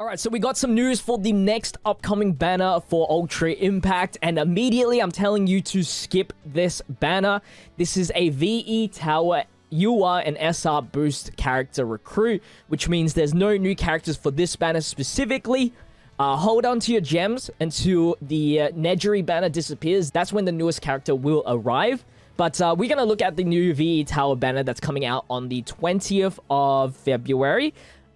Alright, so we got some news for the next upcoming banner for Ultra Impact, and immediately I'm telling you to skip this banner. This is a VE Tower UR and SR boost character recruit, which means there's no new characters for this banner specifically. Hold on to your gems until the Nejiri banner disappears. That's when the newest character will arrive. But we're going to look at the new VE Tower banner that's coming out on the 20th of February.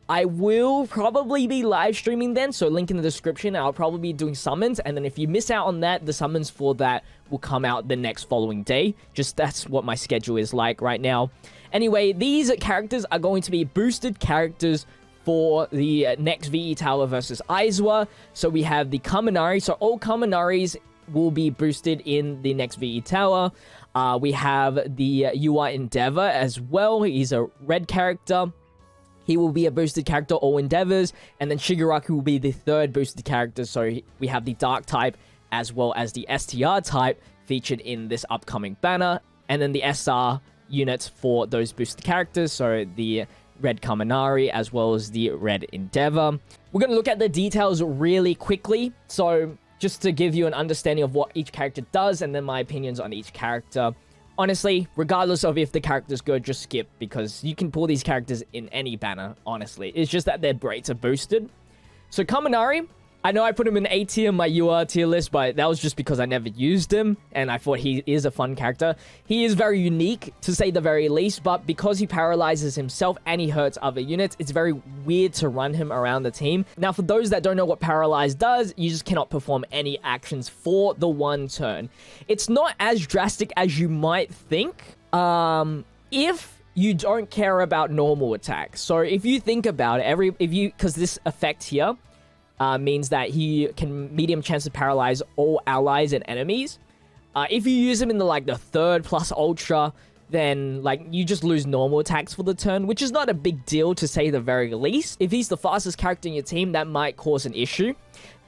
I will probably be live streaming then, so link in the description. I'll probably be doing summons, and then if you miss out on that, the summons for that will come out the next following day. Just that's what my schedule is like right now. Anyway, these characters are going to be boosted characters for the next VE Tower versus Aizawa. So we have the Kaminari, so all Kaminaris will be boosted in the next VE Tower. We have the UI Endeavor as well. He's a red character. He will be a boosted character, all endeavors, and then Shigaraki will be the third boosted character. So we have the Dark type as well as the STR type featured in this upcoming banner, and then the SR units for those boosted characters, so the red Kaminari as well as the red Endeavor. We're going to look at the details really quickly, so just to give you an understanding of what each character does, and then my opinions on each character. Honestly, regardless of if the character's good, just skip, because you can pull these characters in any banner, honestly. It's just that their rates are boosted. So Kaminari, I know I put him in A tier in my UR tier list, but that was just because I never used him, and I thought he is a fun character. He is very unique, to say the very least, but because he paralyzes himself and he hurts other units, it's very weird to run him around the team. Now, for those that don't know what Paralyze does, you just cannot perform any actions for the one turn. It's not as drastic as you might think, if you don't care about normal attacks. So if you think about it, because this effect here, means that he can medium chance to paralyze all allies and enemies. If you use him in the third plus ultra, then you just lose normal attacks for the turn, which is not a big deal to say the very least. If he's the fastest character in your team, that might cause an issue.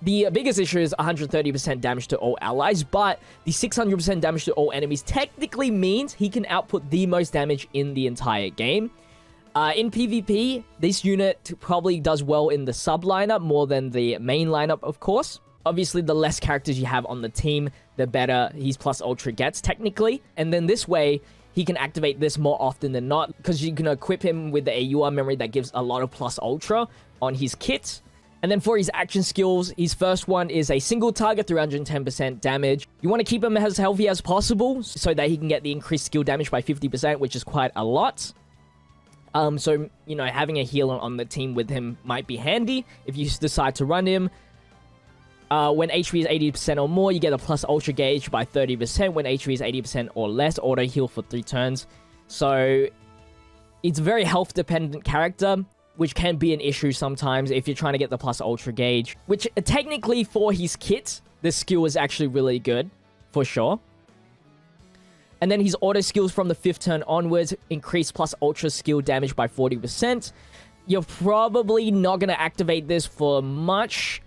The biggest issue is 130% damage to all allies, but the 600% damage to all enemies technically means he can output the most damage in the entire game. In PvP, this unit probably does well in the sub lineup more than the main lineup, of course. Obviously, the less characters you have on the team, the better his plus ultra gets, technically. And then this way, he can activate this more often than not, because you can equip him with the AUR memory that gives a lot of plus ultra on his kit. And then for his action skills, his first one is a single target, 310% damage. You want to keep him as healthy as possible so that he can get the increased skill damage by 50%, which is quite a lot. So, having a healer on the team with him might be handy if you decide to run him. When HP is 80% or more, you get a plus ultra gauge by 30%. When HP is 80% or less, auto heal for 3 turns. So, it's a very health dependent character, which can be an issue sometimes if you're trying to get the plus ultra gauge. Which, technically for his kit, this skill is actually really good, for sure. And then his auto skills from the 5th turn onwards increase plus ultra skill damage by 40%. You're probably not going to activate this for much.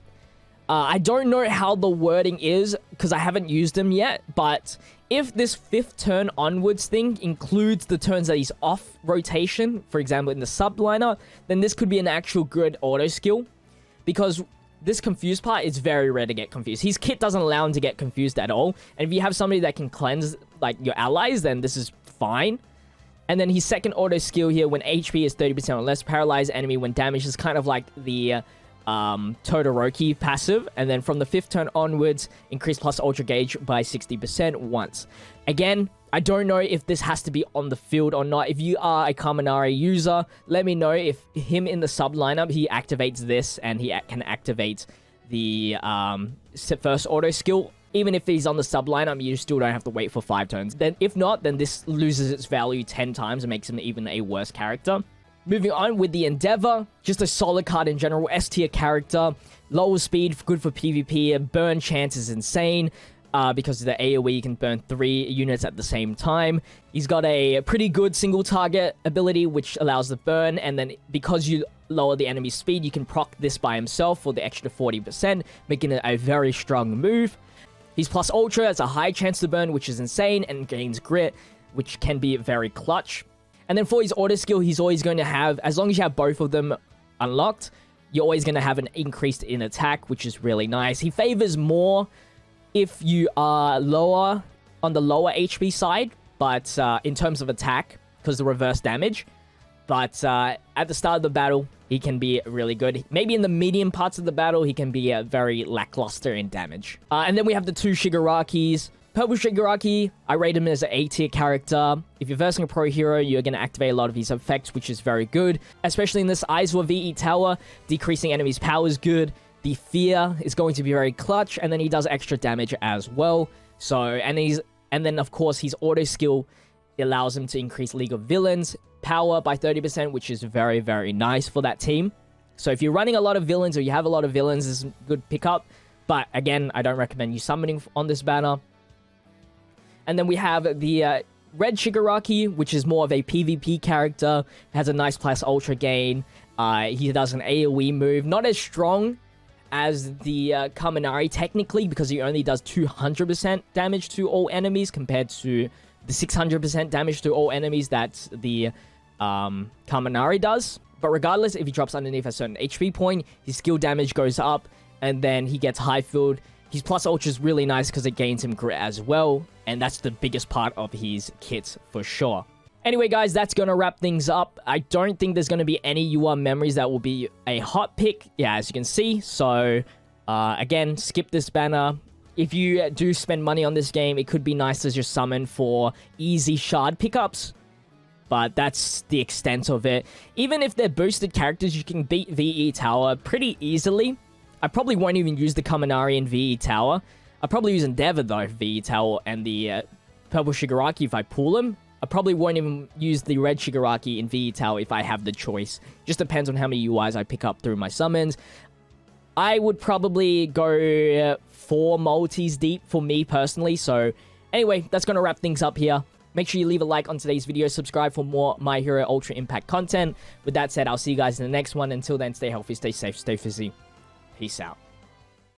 I don't know how the wording is because I haven't used him yet. But if this 5th turn onwards thing includes the turns that he's off rotation, for example in the sub liner, then this could be an actual good auto skill. Because this confused part is very rare to get confused. His kit doesn't allow him to get confused at all. And if you have somebody that can cleanse your allies, then this is fine. And then his second auto skill here, when HP is 30% or less, paralyze enemy when damaged, is kind of like the Todoroki passive. And then from the 5th turn onwards, increase plus ultra gauge by 60% once. Again, I don't know if this has to be on the field or not. If you are a Kaminari user, let me know if him in the sub lineup, he activates this and he can activate the first auto skill. Even if he's on the sub lineup, you still don't have to wait for 5 turns. Then if not, then this loses its value 10 times and makes him even a worse character. Moving on with the Endeavor, just a solid card in general, S tier character, lower speed, good for PvP, burn chance is insane. Because of the AoE, you can burn 3 units at the same time. He's got a pretty good single target ability, which allows the burn. And then because you lower the enemy's speed, you can proc this by himself for the extra 40%, making it a very strong move. His plus ultra has a high chance to burn, which is insane, and gains grit, which can be very clutch. And then for his auto skill, he's always going to have, as long as you have both of them unlocked, you're always going to have an increase in attack, which is really nice. He favors more if you are lower on the lower HP side, but in terms of attack, because the reverse damage. But at the start of the battle, he can be really good. Maybe in the medium parts of the battle, he can be very lackluster in damage. And then we have the 2 Shigarakis. Purple Shigaraki, I rate him as an A tier character. If you're versing a pro hero, you're going to activate a lot of his effects, which is very good. Especially in this Aizawa VE tower, decreasing enemies' power is good. The fear is going to be very clutch, and then he does extra damage as well. So, and then of course his auto skill allows him to increase League of Villains power by 30%, which is very, very nice for that team. So if you're running a lot of villains or you have a lot of villains, this is a good pickup. But again, I don't recommend you summoning on this banner. And then we have the Red Shigaraki, which is more of a PvP character. Has a nice plus ultra gain. He does an AoE move. Not as strong as the Kaminari technically, because he only does 200% damage to all enemies compared to the 600% damage to all enemies that the Kaminari does. But regardless, if he drops underneath a certain HP point, his skill damage goes up, and then he gets high field. His plus ultra is really nice because it gains him grit as well, and that's the biggest part of his kit for sure. Anyway, guys, that's going to wrap things up. I don't think there's going to be any UR memories that will be a hot pick, yeah, as you can see. So, again, skip this banner. If you do spend money on this game, it could be nice to just summon for easy shard pickups. But that's the extent of it. Even if they're boosted characters, you can beat VE Tower pretty easily. I probably won't even use the Kaminari in VE Tower. I'll probably use Endeavor, though, VE Tower, and the Purple Shigaraki if I pull him. I probably won't even use the Red Shigaraki in VE Tower if I have the choice. Just depends on how many UIs I pick up through my summons. I would probably go 4 multis deep for me personally. So anyway, that's going to wrap things up here. Make sure you leave a like on today's video. Subscribe for more My Hero Ultra Impact content. With that said, I'll see you guys in the next one. Until then, stay healthy, stay safe, stay fizzy. Peace out.